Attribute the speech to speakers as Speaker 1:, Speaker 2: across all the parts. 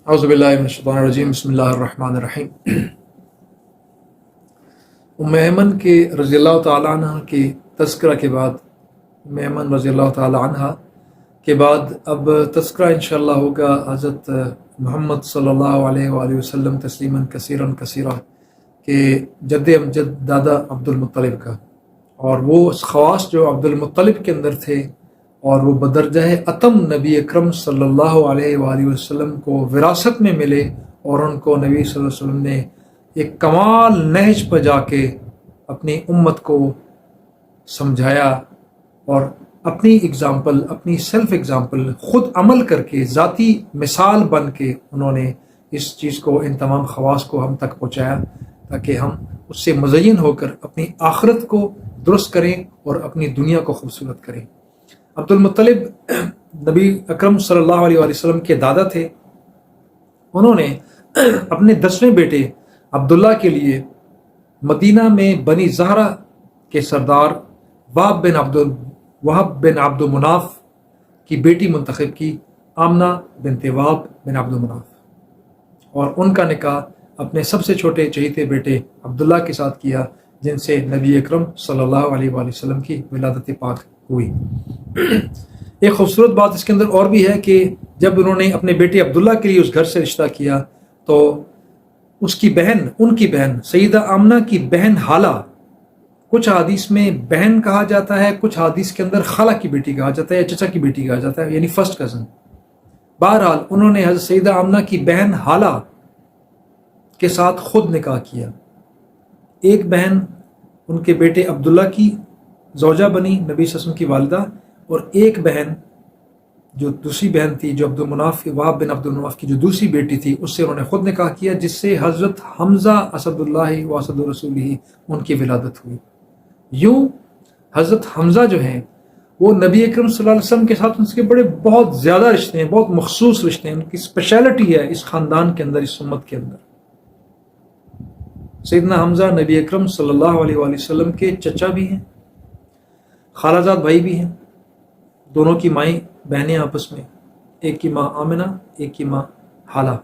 Speaker 1: اعوذ باللہ من الشیطان الرجیم بسم اللہ الرحمن الرحیم۔ ام ایمن کے رضی اللہ تعالیٰ عنہ کے تذکرہ کے بعد، ام ایمن رضی اللہ تعالیٰ عنہ کے بعد اب تذکرہ انشاءاللہ ہوگا حضرت محمد صلی اللہ علیہ وآلہ وسلم تسلیما کثیرا کثیرا کہ جد امجد دادا عبد المطلب کا، اور وہ خواص جو عبد المطلب کے اندر تھے اور وہ بدرجہ اتم نبی اکرم صلی اللہ علیہ وآلہ وسلم کو وراثت میں ملے، اور ان کو نبی صلی اللہ علیہ وسلم نے ایک کمال نہج پہ جا کے اپنی امت کو سمجھایا، اور اپنی اگزامپل، اپنی سیلف اگزامپل خود عمل کر کے ذاتی مثال بن کے انہوں نے اس چیز کو، ان تمام خواص کو ہم تک پہنچایا تاکہ ہم اس سے مزین ہو کر اپنی آخرت کو درست کریں اور اپنی دنیا کو خوبصورت کریں۔ عبد المطلب نبی اکرم صلی اللہ علیہ وآلہ وسلم کے دادا تھے۔ انہوں نے اپنے 10ویں بیٹے عبداللہ کے لیے مدینہ میں بنی زہرہ کے سردار وہب بن عبد مناف کی بیٹی منتخب کی، آمنہ بنت وہب بن عبد مناف، اور ان کا نکاح اپنے سب سے چھوٹے چہیتے بیٹے عبداللہ کے ساتھ کیا، جن سے نبی اکرم صلی اللہ علیہ وآلہ وسلم کی ولادت پاک ہوئی۔ ایک خوبصورت بات اس کے اندر اور بھی ہے کہ جب انہوں نے اپنے بیٹے عبداللہ کے لیے اس گھر سے رشتہ کیا تو اس کی بہن، ان کی بہن سیدہ آمنہ کی بہن حالہ، کچھ حدیث میں بہن کہا جاتا ہے، کچھ حدیث کے اندر خالہ کی بیٹی کہا جاتا ہے یا چچا کی بیٹی کہا جاتا ہے، یعنی فرسٹ کزن۔ بہرحال انہوں نے حضرت سیدہ آمنہ کی بہن حالہ کے ساتھ خود نکاح کیا۔ ایک بہن ان کے بیٹے عبداللہ کی زوجہ بنی، نبی صلی اللہ علیہ وسلم کی والدہ، اور ایک بہن جو دوسری بہن تھی، جو عبد المناف، وہب بن عبد المناف کی جو دوسری بیٹی تھی، اس سے انہوں نے خود نکاح کیا، جس سے حضرت حمزہ اسد اللہ و اسد رسولہ ان کی ولادت ہوئی۔ یوں حضرت حمزہ جو ہیں وہ نبی اکرم صلی اللہ علیہ وسلم کے ساتھ ان کے بڑے بہت زیادہ رشتے ہیں، بہت مخصوص رشتے ہیں، ان کی اسپیشلٹی ہے اس خاندان کے اندر، اس امت کے اندر۔ سیدنا حمزہ نبی اکرم صلی اللہ علیہ وآلہ وسلم کے چچا بھی ہیں، خالہ زاد بھائی بھی ہیں، دونوں کی مائیں بہنیں آپس میں، ایک کی ماں آمنہ، ایک کی ماں حالہ،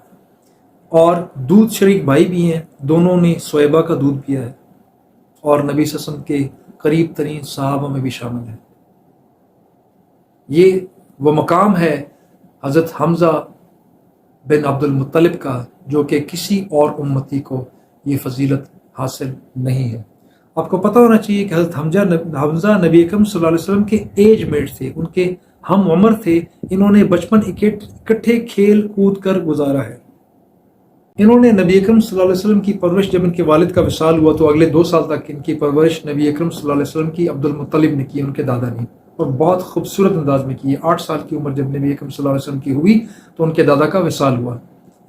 Speaker 1: اور دودھ شریک بھائی بھی ہیں، دونوں نے سویبہ کا دودھ پیا ہے، اور نبی صلی اللہ علیہ وسلم کے قریب ترین صحابہ میں بھی شامل ہے۔ یہ وہ مقام ہے حضرت حمزہ بن عبد المطلب کا جو کہ کسی اور امتی کو یہ فضیلت حاصل نہیں ہے۔ آپ کو پتہ ہونا چاہیے کہ حضرت حمزہ نبی اکرم صلی اللہ علیہ وسلم کے ایج میٹ تھے، ان کے ہم عمر تھے، انہوں نے بچپن اکٹھے کھیل کود کر گزارا ہے۔ انہوں نے نبی اکرم صلی اللہ علیہ وسلم کی پرورش، جب ان کے والد کا وصال ہوا تو اگلے 2 سال تک ان کی پرورش نبی اکرم صلی اللہ علیہ وسلم کی عبد المطلب نے کی، ان کے دادا نے، اور بہت خوبصورت انداز میں کی۔ 8 سال کی عمر جب نبی اکرم صلی اللہ علیہ وسلم کی ہوئی تو ان کے دادا کا وصال ہوا۔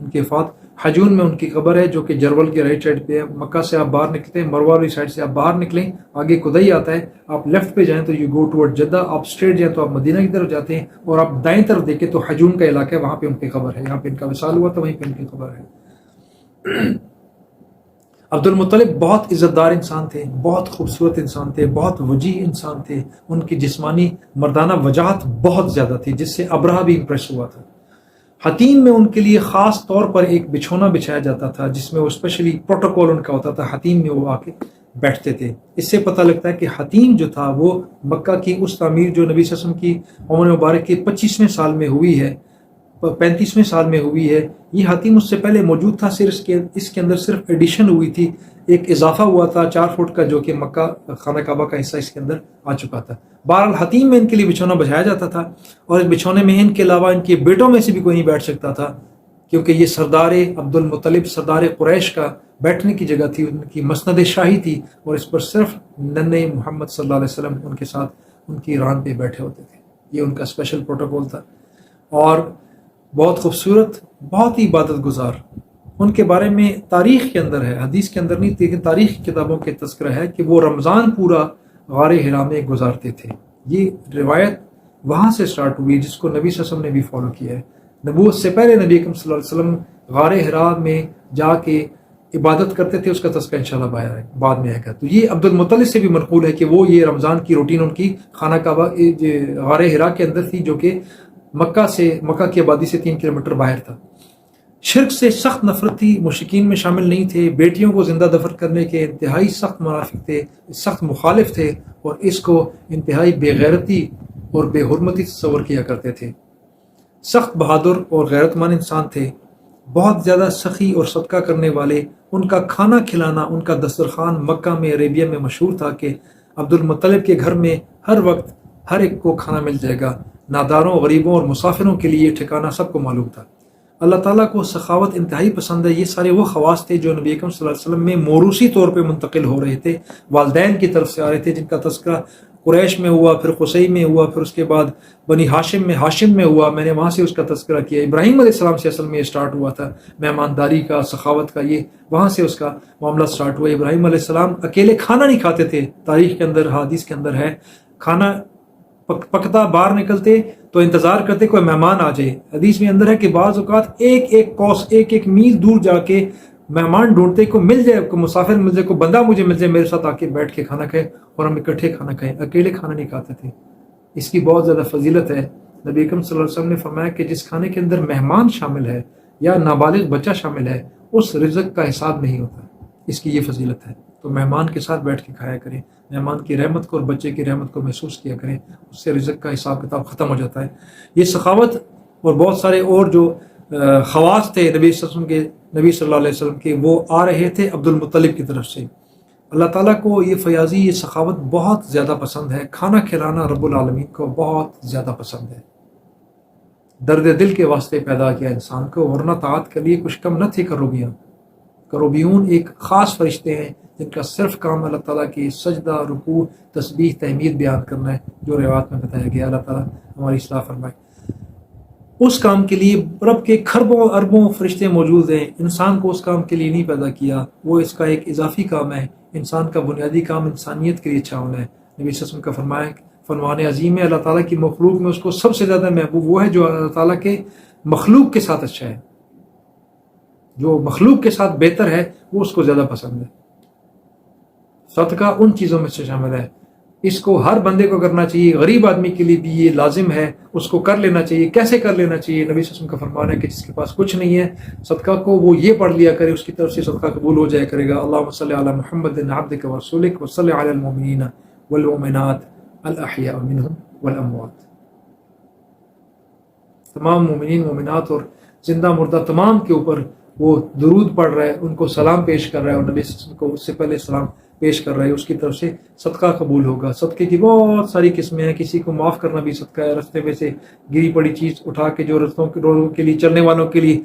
Speaker 1: ان کے وفات حجون میں ان کی قبر ہے، جو کہ جرول کے رائٹ سائڈ پہ ہے۔ مکہ سے آپ باہر نکلتے ہیں، مروہ والی سائڈ سے آپ باہر نکلیں، آگے کدئی آتا ہے، آپ لیفٹ پہ جائیں تو یو گو ٹورڈ جدہ، آپ اسٹریٹ جائیں تو آپ مدینہ کی طرف جاتے ہیں، اور آپ دائیں طرف دیکھیں تو حجون کا علاقہ ہے، وہاں پہ ان کی قبر ہے، یہاں پہ ان کا وصال ہوا تو وہیں پہ ان کی قبر ہے۔ عبد المطلب بہت عزت دار انسان تھے، بہت خوبصورت انسان تھے، بہت وجیح انسان تھے، ان کی جسمانی مردانہ وجاہت بہت زیادہ تھی، جس سے ابرہہ بھی امپریس ہوا تھا۔ حتیم میں ان کے لیے خاص طور پر ایک بچھونا بچھایا جاتا تھا، جس میں وہ اسپیشلی پروٹوکول ان کا ہوتا تھا، حتیم میں وہ آ کے بیٹھتے تھے۔ اس سے پتہ لگتا ہے کہ حتیم جو تھا وہ مکہ کی اس تعمیر جو نبی صلی اللہ علیہ وسلم کی عمر مبارک کے 25ویں سال میں ہوئی ہے، 35ویں سال میں ہوئی ہے، یہ حتیم اس سے پہلے موجود تھا، صرف اس کے اندر صرف ایڈیشن ہوئی تھی، ایک اضافہ ہوا تھا 4 فٹ کا، جو کہ مکہ خانہ کعبہ کا حصہ اس کے اندر آ چکا تھا۔ بہرحال حتیم میں ان کے لیے بچھونا بچھایا جاتا تھا، اور اس بچھونے میں ان کے علاوہ ان کے بیٹوں میں سے بھی کوئی نہیں بیٹھ سکتا تھا، کیونکہ یہ سردار عبد المطلب، سردار قریش کا بیٹھنے کی جگہ تھی، ان کی مسند شاہی تھی، اور اس پر صرف ننھے محمد صلی اللہ علیہ وسلم ان کے ساتھ ان کی ران پہ بیٹھے ہوتے تھے۔ یہ ان کا اسپیشل پروٹوکول تھا، اور بہت خوبصورت، بہت ہی عبادت گزار۔ ان کے بارے میں تاریخ کے اندر ہے، حدیث کے اندر نہیں، لیکن تاریخ کی کتابوں کے تذکرہ ہے کہ وہ رمضان پورا غار حرا میں گزارتے تھے۔ یہ روایت وہاں سے سٹارٹ ہوئی، جس کو نبی صلی اللہ علیہ وسلم نے بھی فالو کیا ہے۔ نبوت سے پہلے نبی اکرم صلی اللہ علیہ وسلم غار حرا میں جا کے عبادت کرتے تھے، اس کا تذکرہ انشاءاللہ بعد میں آئے گا۔ تو یہ عبد المطلب سے بھی منقول ہے کہ وہ یہ رمضان کی روٹین ان کی خانہ کعبہ غار حرا کے اندر تھی، جو کہ مکہ کی آبادی سے 3 کلومیٹر باہر تھا۔ شرک سے سخت نفرت تھی، مشرکین میں شامل نہیں تھے، بیٹیوں کو زندہ دفن کرنے کے انتہائی سخت منافق تھے، سخت مخالف تھے، اور اس کو انتہائی بے غیرتی اور بے حرمتی تصور کیا کرتے تھے۔ سخت بہادر اور غیرت مند انسان تھے، بہت زیادہ سخی اور صدقہ کرنے والے۔ ان کا کھانا کھلانا، ان کا دسترخوان مکہ میں، عربیہ میں مشہور تھا کہ عبد المطلب کے گھر میں ہر وقت ہر ایک کو کھانا مل جائے گا۔ ناداروں، غریبوں اور مسافروں کے لیے ٹھکانہ سب کو معلوم تھا۔ اللہ تعالیٰ کو سخاوت انتہائی پسند ہے۔ یہ سارے وہ خواص تھے جو نبی اکرم صلی اللہ علیہ وسلم میں موروثی طور پہ منتقل ہو رہے تھے، والدین کی طرف سے آ رہے تھے، جن کا تذکرہ قریش میں ہوا، پھر قصی میں ہوا، پھر اس کے بعد بنی ہاشم میں ہوا، میں نے وہاں سے اس کا تذکرہ کیا۔ ابراہیم علیہ السلام سے اصل میں یہ سٹارٹ ہوا تھا، مہمانداری کا، سخاوت کا، یہ وہاں سے اس کا معاملہ سٹارٹ ہوا۔ ابراہیم علیہ السلام اکیلے کھانا نہیں کھاتے تھے، تاریخ کے اندر، حدیث کے اندر ہے، کھانا پکتا باہر نکلتے تو انتظار کرتے کوئی مہمان آ جائے۔ حدیث میں اندر ہے کہ بعض اوقات ایک میل دور جا کے مہمان ڈھونڈتے، کو مل جائے، کو مسافر مل جائے، کو بندہ مجھے مل جائے میرے ساتھ آ کے بیٹھ کے کھانا کھائے اور ہم اکٹھے کھانا کھائیں۔ اکیلے کھانا نہیں کھاتے تھے۔ اس کی بہت زیادہ فضیلت ہے۔ نبی اکرم صلی اللہ علیہ وسلم نے فرمایا کہ جس کھانے کے اندر مہمان شامل ہے یا نابالغ بچہ شامل ہے، اس رزق کا حساب نہیں ہوتا۔ اس کی یہ فضیلت ہے۔ تو مہمان کے ساتھ بیٹھ کے کھایا کریں، مہمان کی رحمت کو اور بچے کی رحمت کو محسوس کیا کریں، اس سے رزق کا حساب کتاب ختم ہو جاتا ہے۔ یہ سخاوت اور بہت سارے اور جو خواص تھے نبی صلی اللہ علیہ وسلم کے، وہ آ رہے تھے عبد المطلب کی طرف سے۔ اللہ تعالیٰ کو یہ فیاضی، یہ سخاوت بہت زیادہ پسند ہے۔ کھانا کھلانا رب العالمین کو بہت زیادہ پسند ہے۔ درد دل کے واسطے پیدا کیا انسان کو، ورنہ طاعت کے لیے کچھ کم نہ تھے کروبیون ایک خاص فرشتے ہیں جن کا صرف کام اللہ تعالیٰ کی سجدہ، رکوع، تسبیح، تحمید بیان کرنا ہے، جو روایات میں بتایا گیا۔ اللہ تعالیٰ ہماری اصلاح فرمائے۔ اس کام کے لیے رب کے کھربوں اربوں فرشتے موجود ہیں۔ انسان کو اس کام کے لیے نہیں پیدا کیا، وہ اس کا ایک اضافی کام ہے۔ انسان کا بنیادی کام انسانیت کے لیے اچھا ہونا ہے۔ نبی صلی اللہ علیہ وسلم کا فرمان عظیم ہے، اللہ تعالیٰ کی مخلوق میں اس کو سب سے زیادہ محبوب وہ ہے جو اللہ تعالیٰ کے مخلوق کے ساتھ اچھا ہے، جو مخلوق کے ساتھ بہتر ہے، وہ اس کو زیادہ پسند ہے۔ صدقہ ان چیزوں میں سے شامل ہے۔ اس کو ہر بندے کو کرنا چاہیے، غریب آدمی کے لیے بھی یہ لازم ہے، اس کو کر لینا چاہیے۔ کیسے کر لینا چاہیے؟ نبی صلی اللہ علیہ وسلم کا فرمان ہے کہ جس کے پاس کچھ نہیں ہے، صدقہ کو وہ یہ پڑھ لیا کرے، اس کی طرف سے صدقہ قبول ہو جایا کرے گا۔ اللہم صلی علی محمد عبدک ورسولک وصلی علی المؤمنین والمؤمنات الاحیاء منہم والاموات۔ تمام مومنین، مومنات اور زندہ مردہ تمام کے اوپر وہ درود پڑھ رہا ہے، ان کو سلام پیش کر رہا ہے، اور نبی صلی اللہ علیہ وسلم کو اس سے پہلے سلام پیش کر رہا ہے، اس کی طرف سے صدقہ قبول ہوگا۔ صدقے کی بہت ساری قسمیں ہیں۔ کسی کو معاف کرنا بھی صدقہ ہے، رستے میں سے گری پڑی چیز اٹھا کے جو رستوں کے لیے، چلنے والوں کے لیے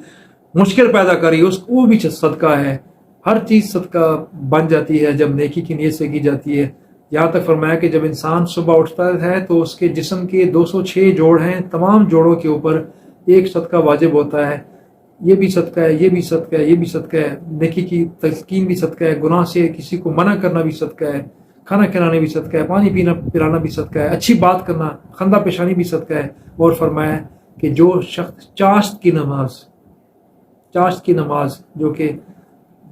Speaker 1: مشکل پیدا کری، وہ بھی صدقہ ہے۔ ہر چیز صدقہ بن جاتی ہے جب نیکی کی نیت سے کی جاتی ہے۔ یہاں تک فرمایا کہ جب انسان صبح اٹھتا ہے تو اس کے جسم کے 206 جوڑ ہیں، تمام جوڑوں کے اوپر ایک صدقہ واجب ہوتا ہے۔ یہ بھی صدقہ ہے، یہ بھی صدقہ ہے، یہ بھی صدقہ ہے، نیکی کی تلقین بھی صدقہ ہے، گناہ سے کسی کو منع کرنا بھی صدقہ ہے، کھانا کھلانا بھی صدقہ ہے، پانی پلانا بھی صدقہ ہے، اچھی بات کرنا، خندہ پیشانی بھی صدقہ ہے۔ اور فرمایا کہ جو شخص چاشت کی نماز جو کہ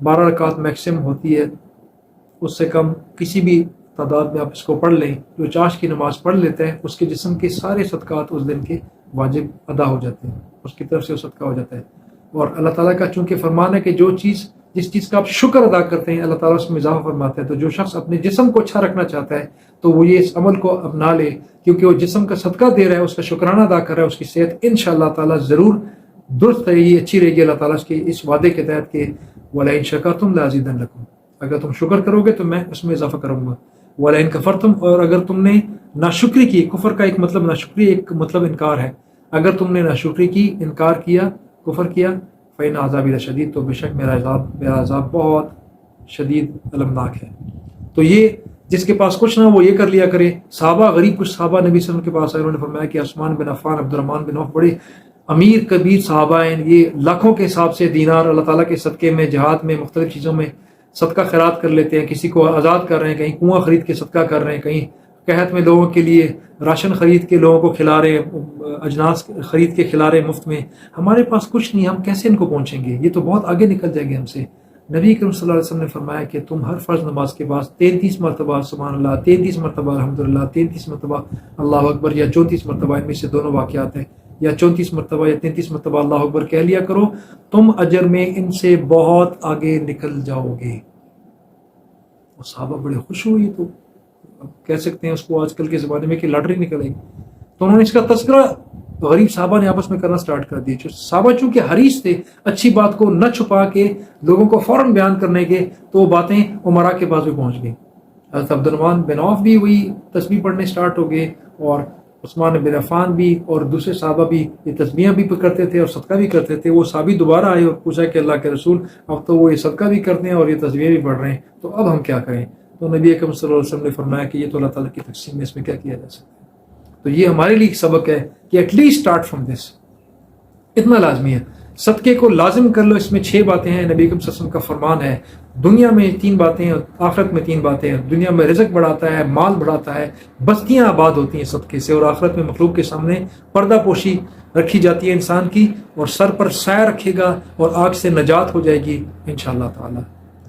Speaker 1: 12 رکعت میکسم ہوتی ہے، اس سے کم کسی بھی تعداد میں آپ اس کو پڑھ لیں، جو چاشت کی نماز پڑھ لیتا ہے، اس کے جسم کے سارے صدقات اس دن کے واجب ادا ہو جاتے ہیں، اس کی طرف سے وہ صدقہ ہو جاتا ہے۔ اور اللہ تعالیٰ کا چونکہ فرمان ہے کہ جس چیز کا آپ شکر ادا کرتے ہیں، اللہ تعالیٰ اس میں اضافہ فرماتا ہے۔ تو جو شخص اپنے جسم کو اچھا رکھنا چاہتا ہے تو وہ یہ اس عمل کو اپنا لے، کیونکہ وہ جسم کا صدقہ دے رہا ہے، اس کا شکرانہ ادا کر رہا ہے، اس کی صحت انشاءاللہ تعالیٰ ضرور درست رہے گی، اچھی رہے گی، اللہ تعالیٰ کے اس وعدے کے تحت کہ وَلَئِن شَكَرْتُمْ لَأَزِيدَنَّكُمْ، اگر تم شکر کرو گے تو میں اس میں اضافہ کروں گا۔ وَلَئِن كَفَرْتُمْ، اور اگر تم نے ناشکری کی، کفر کا ایک مطلب ناشکری، ایک مطلب انکار ہے، اگر تم نے ناشکری کی، انکار کیا، کفر کیا، فَإِنَّ عَذَابِي لَشَدِيدٌ، تو بے شک میرا عذاب بہت شدید المناک ہے۔ تو یہ جس کے پاس کچھ نہ وہ یہ کر لیا کرے۔ صحابہ غریب کچھ صحابہ نبی صلی اللہ علیہ وسلم کے پاس آئے، انہوں نے فرمایا کہ عثمان بن عفان، عبد الرحمن بن عوف بڑے امیر کبیر صحابہ ہیں، یہ لاکھوں کے حساب سے دینار اللہ تعالیٰ کے صدقے میں، جہاد میں، مختلف چیزوں میں صدقہ خیرات کر لیتے ہیں، کسی کو آزاد کر رہے ہیں، کہیں کنواں خرید کے صدقہ کر رہے ہیں، کہیں قحط میں لوگوں کے لیے راشن خرید کے لوگوں کو کھلا رہے ہیں، اجناس خرید کے کھلا رہے ہیں مفت میں۔ ہمارے پاس کچھ نہیں، ہم کیسے ان کو پہنچیں گے؟ یہ تو بہت آگے نکل جائیں گے ہم سے۔ نبی کریم صلی اللہ علیہ وسلم نے فرمایا کہ تم ہر فرض نماز کے بعد 33 مرتبہ سبحان اللہ، 33 مرتبہ الحمدللہ، 33 مرتبہ اللہ اکبر، یا 34 مرتبہ، ان میں سے دونوں واقعات ہیں، یا 34 مرتبہ یا 33 مرتبہ اللہ اکبر کہہ لیا کرو، تم اجر میں ان سے بہت آگے نکل جاؤ گے۔ اور صحابہ بڑے خوش ہوئے، تو اب کہہ سکتے ہیں اس کو آج کل کے زمانے میں کہ لاٹری نکل آئی۔ تو انہوں نے اس کا تذکرہ غریب صحابہ نے آپس میں کرنا سٹارٹ کر دیا۔ صحابہ چونکہ حریص تھے اچھی بات کو نہ چھپا کے لوگوں کو فوراً بیان کرنے کے، تو وہ باتیں عمرا کے پاس بھی پہنچ گئیں۔ حضرت عبد الرحمن بن عوف بھی وہی تسبیح پڑھنے سٹارٹ ہو گئے، اور عثمان بن عفان بھی اور دوسرے صحابہ بھی یہ تسبیحاں بھی کرتے تھے اور صدقہ بھی کرتے تھے۔ وہ صحابی دوبارہ آئے اور پوچھا کہ اللہ کے رسول اب تو وہ یہ صدقہ بھی کرتے ہیں اور یہ تسبیحیں بھی پڑھ رہے ہیں، تو اب ہم کیا کریں؟ تو نبی اکرم صلی اللہ علیہ وسلم نے فرمایا کہ یہ تو اللہ تعالیٰ کی تقسیم ہے، اس میں کیا کیا جا سکتا ہے۔ تو یہ ہمارے لیے ایک سبق ہے کہ ایٹ لیسٹ اسٹارٹ فرام دس، اتنا لازمی ہے۔ صدقے کو لازم کر لو، اس میں 6 باتیں ہیں، نبی اکرم صلی اللہ علیہ وسلم کا فرمان ہے۔ دنیا میں 3 باتیں ہیں، آخرت میں 3 باتیں ہیں۔ دنیا میں رزق بڑھاتا ہے، مال بڑھاتا ہے، بستیاں آباد ہوتی ہیں صدقے سے، اور آخرت میں مخلوق کے سامنے پردہ پوشی رکھی جاتی ہے انسان کی، اور سر پر سایہ رکھے گا اور آگ سے نجات ہو جائے گی انشاءاللہ تعالی۔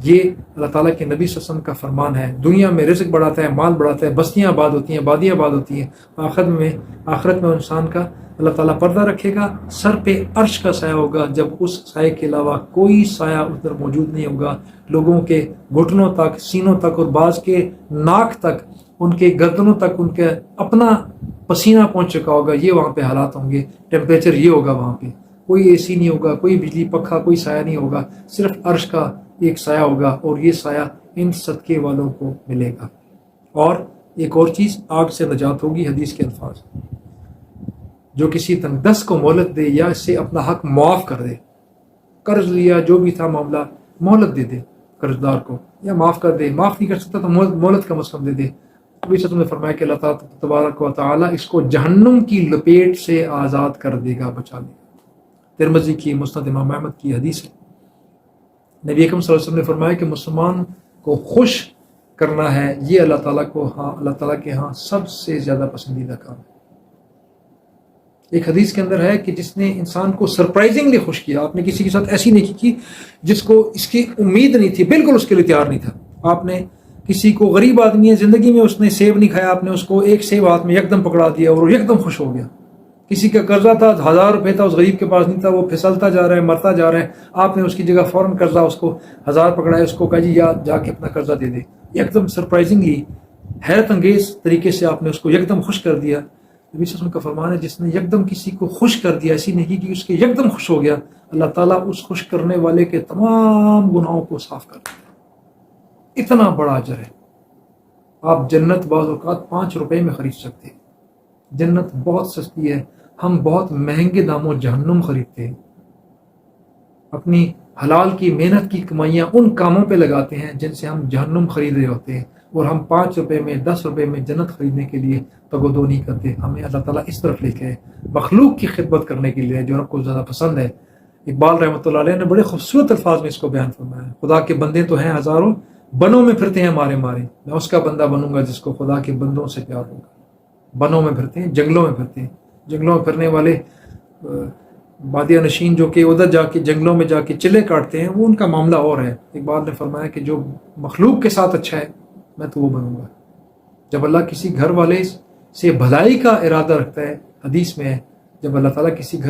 Speaker 1: یہ اللہ تعالیٰ کے نبی صلی اللہ علیہ وسلم کا فرمان ہے۔ دنیا میں رزق بڑھاتا ہے، مال بڑھاتا ہے، بستیاں آباد ہوتی ہیں، آبادیاں آباد ہوتی ہیں۔ آخرت میں انسان کا اللہ تعالیٰ پردہ رکھے گا، سر پہ عرش کا سایہ ہوگا، جب اس سائے کے علاوہ کوئی سایہ ادھر موجود نہیں ہوگا۔ لوگوں کے گھٹنوں تک، سینوں تک، اور بعض کے ناک تک، ان کے گردنوں تک ان کے اپنا پسینہ پہنچ چکا ہوگا۔ یہ وہاں پہ حالات ہوں گے، ٹیمپریچر یہ ہوگا وہاں پہ، کوئی اے سی نہیں ہوگا، کوئی بجلی پنکھا، کوئی سایہ نہیں ہوگا، صرف عرش کا ایک سایہ ہوگا، اور یہ سایہ ان صدقے والوں کو ملے گا۔ اور ایک اور چیز، آگ سے نجات ہوگی۔ حدیث کے الفاظ، جو کسی تنگ دست کو مہلت دے یا اس سے اپنا حق معاف کر دے، قرض لیا جو بھی تھا معاملہ، مہلت دے دے قرضدار کو، یا معاف کر دے، معاف نہیں کر سکتا تو مہلت کم از کم دے دے۔ نبی صلی اللہ علیہ وسلم نے فرمایا کہ اللہ تعالیٰ تبارک و تعالیٰ اس کو جہنم کی لپیٹ سے آزاد کر دے گا، بچا لے گا۔ ترمذی کی، مسند امام احمد کی حدیث ہے۔ نبی اکرم صلی اللہ علیہ وسلم نے فرمایا کہ مسلمان کو خوش کرنا ہے، یہ اللہ تعالیٰ کے ہاں سب سے زیادہ پسندیدہ کام ہے۔ ایک حدیث کے اندر ہے کہ جس نے انسان کو سرپرائزنگلی خوش کیا، آپ نے کسی کے ساتھ ایسی نیکی کی جس کو اس کی امید نہیں تھی، بالکل اس کے لیے تیار نہیں تھا۔ آپ نے کسی کو، غریب آدمی ہے، زندگی میں اس نے سیب نہیں کھایا، آپ نے اس کو ایک سیب ہاتھ میں یکدم پکڑا دیا اور وہ یکدم خوش ہو گیا۔ کسی کا قرضہ تھا، 1000 روپے تھا، اس غریب کے پاس نہیں تھا، وہ پھسلتا جا رہا ہے، مرتا جا رہا ہے، آپ نے اس کی جگہ فوراً قرضہ اس کو 1000 پکڑایا، اس کو کہا جی یا جا کے اپنا قرضہ دے دے۔ یکدم سرپرائزنگلی، حیرت انگیز طریقے سے آپ نے اس کو یکدم خوش کر دیا۔ نبی صلی اللہ علیہ وسلم کا فرمان ہے جس نے یکدم کسی کو خوش کر دیا، ایسی نیکی کی اس کے یکدم خوش ہو گیا، اللہ تعالیٰ اس خوش کرنے والے کے تمام گناہوں کو صاف کر دیتا ہے۔ اتنا بڑا اجر ہے۔ آپ جنت بعض اوقات 5 روپے میں خرید سکتے ہیں۔ جنت بہت سستی ہے، ہم بہت مہنگے داموں جہنم خریدتے ہیں۔ اپنی حلال کی محنت کی کمائیاں ان کاموں پہ لگاتے ہیں جن سے ہم جہنم خرید رہے ہوتے ہیں، اور ہم 5 روپے میں، 10 روپے میں جنت خریدنے کے لیے تگودو نہیں کرتے۔ ہمیں اللہ تعالیٰ اس طرف لے کے مخلوق کی خدمت کرنے کے لیے، جو رب کو زیادہ پسند ہے۔ اقبال رحمۃ اللہ علیہ نے بڑے خوبصورت الفاظ میں اس کو بیان فرمایا ہے، خدا کے بندے تو ہیں ہزاروں، بنوں میں پھرتے ہیں مارے مارے، میں اس کا بندہ بنوں گا جس کو خدا کے بندوں سے پیار ہوگا۔ بنوں میں پھرتے ہیں، جنگلوں میں پھرتے ہیں، جنگلوں میں پھرنے والے بادیہ نشین جو کہ ادھر جا کے جنگلوں میں جا کے چلے کاٹتے ہیں، وہ ان کا معاملہ اور ہے۔ اقبال نے فرمایا کہ جو مخلوق کے ساتھ اچھا ہے میں تو وہ بنوں گا۔ جب اللہ کسی گھر والے سے بھلائی کا ارادہ رکھتا ہے، حدیث میں ہے، جب اللہ تعالیٰ کسی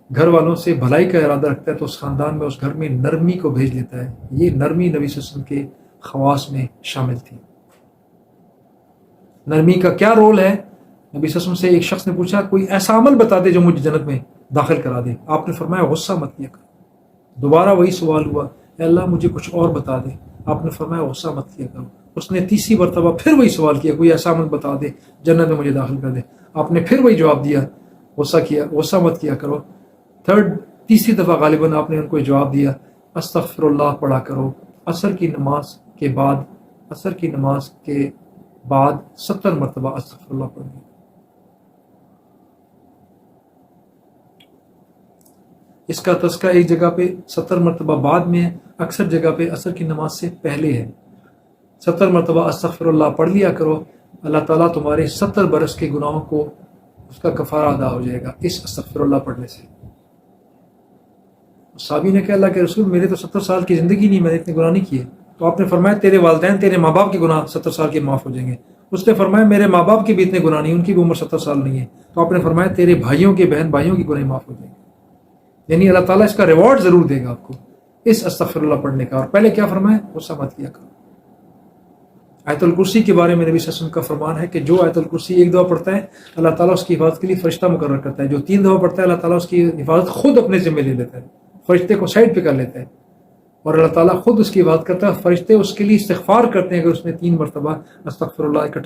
Speaker 1: گھر والوں سے بھلائی کا ارادہ رکھتا ہے تو اس خاندان میں، اس گھر میں نرمی کو بھیج لیتا ہے۔ یہ نرمی نبی صلی اللہ علیہ وسلم کے خواص میں شامل تھی۔ نرمی کا کیا رول ہے؟ نبی صلی اللہ علیہ وسلم سے ایک شخص نے پوچھا کوئی ایسا عمل بتا دے جو مجھے جنت میں داخل کرا دے۔ آپ نے فرمایا غصہ مت کیا کرو۔ دوبارہ وہی سوال ہوا، اے اللہ مجھے کچھ اور بتا دے۔ آپ نے فرمایا غصہ مت کیا کرو۔ اس نے تیسری مرتبہ پھر وہی سوال کیا، کوئی ایسا عمل بتا دے جنت میں مجھے داخل کر دے۔ آپ نے پھر وہی جواب دیا، غصہ مت کیا کرو۔ تیسری دفعہ غالباً آپ نے ان کو جواب دیا، استغفر اللہ پڑھا کرو۔ عصر کی نماز کے بعد 70 مرتبہ استغفر اللہ پڑھیں۔ اس کا تذکرہ ایک جگہ پہ 70 مرتبہ بعد میں ہے، اکثر جگہ پہ عصر کی نماز سے پہلے ہے۔ 70 مرتبہ استغفر اللہ پڑھ لیا کرو، اللہ تعالیٰ تمہارے 70 برس کے گناہوں کو، اس کا کفارہ ادا ہو جائے گا اس استغفر اللہ پڑھنے سے۔ صحابی نے کہا اللہ کے رسول میرے تو 70 سال کی زندگی نہیں، میں نے اتنے گناہ نہیں کیے۔ تو آپ نے فرمایا تیرے والدین، تیرے ماں باپ کے گناہ 70 سال کے معاف ہو جائیں گے۔ اس نے فرمایا میرے ماں باپ کے بھی اتنے گناہ نہیں، ان کی بھی عمر 70 سال نہیں ہے، تو آپ نے فرمایا تیرے بھائیوں کے بہن بھائیوں کی گناہ معاف ہو جائیں گے، یعنی اللہ تعالیٰ اس کا ریوارڈ ضرور دے گا آپ کو اس استغفر اللہ پڑھنے کا۔ اور پہلے کیا فرمایا؟ غصہ مت کیا کرو۔ آیت الکرسی کے بارے میں نبی صلی اللہ علیہ وسلم کا فرمان ہے کہ جو آیت الکرسی ایک دفعہ پڑھتا ہے اللہ تعالیٰ اس کی حفاظت کے لیے فرشتہ مقرر کرتا ہے، جو 3 دفعہ پڑھتا ہے اللہ تعالیٰ اس کی حفاظت خود اپنے ذمہ لے لیتا ہے، فرشتے کو سائڈ پہ کر لیتا ہے اور اللہ تعالیٰ خود اس کی حفاظت کرتا ہے۔ فرشتے اس کے لیے استغفار کرتے ہیں اگر اس نے 3 مرتبہ استغفر اللہ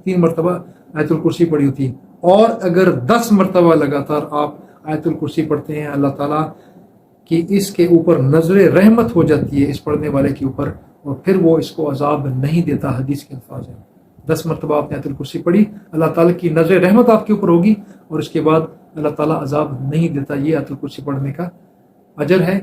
Speaker 1: 3 مرتبہ آیت الکرسی پڑھی ہوتی ہے، اور اگر 10 مرتبہ لگاتار آپ آیت الکرسی پڑھتے ہیں اللہ تعالیٰ کی اس کے اوپر نظر رحمت ہو جاتی ہے اس پڑھنے والے کے اوپر، اور پھر وہ اس کو عذاب نہیں دیتا۔ حدیث کے الفاظ ہیں 10 مرتبہ آپ نے آیت الکرسی پڑھی، اللہ تعالیٰ کی نظر رحمت آپ کے اوپر ہوگی اور اس کے بعد اللہ تعالیٰ عذاب نہیں دیتا۔ یہ آیت الکرسی پڑھنے کا اجر ہے۔